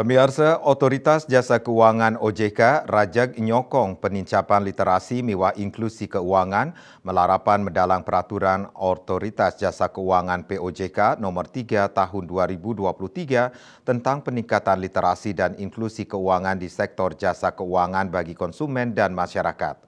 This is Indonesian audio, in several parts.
Pemirsa, Otoritas Jasa Keuangan OJK rajak nyokong penincapan literasi miwa inklusi keuangan melarapan mendalang peraturan Otoritas Jasa Keuangan POJK nomor 3 tahun 2023 tentang peningkatan literasi dan inklusi keuangan di sektor jasa keuangan bagi konsumen dan masyarakat.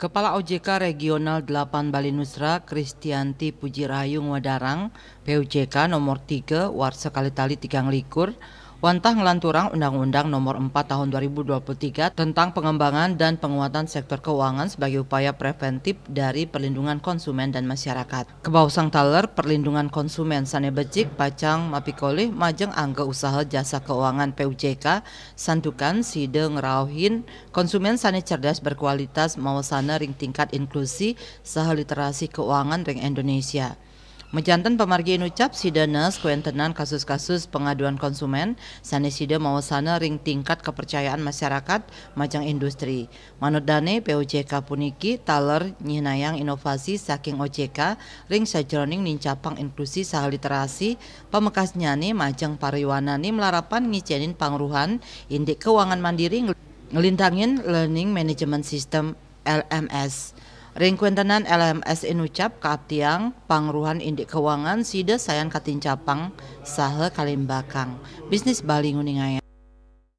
Kepala OJK Regional 8 Bali Nusra, Kristianti Pujirayu Wadarang, POJK nomor 3, Warsa Kalitali Tigang Likur, wantah ngelanturang Undang-Undang nomor 4 tahun 2023 tentang pengembangan dan penguatan sektor keuangan sebagai upaya preventif dari perlindungan konsumen dan masyarakat. Kebausang taler perlindungan konsumen sane becik pacang mapikolih majeng angga usaha jasa keuangan POJK santukan side ngerauhin konsumen sane cerdas berkualitas mawasana ring tingkat inklusi saha literasi keuangan ring Indonesia. Mejanten pemargi ucap sidanes kuentenan kasus-kasus pengaduan konsumen sane sida mawasana ring tingkat kepercayaan masyarakat majang industri. Manut dane POJK puniki taler nyinayang inovasi saking OJK ring sajroning nincapang inklusi saha literasi pamekas nyane majang pariwanani melarapan ngicenin pangruhan indik keuangan mandiri ngelintangin learning management system LMS. Ring kuentenan LMS inucap kaaptiang pangruhan indik keuangan sida sayan katincapang saha kalimbakang. Bisnis Bali nguningaya.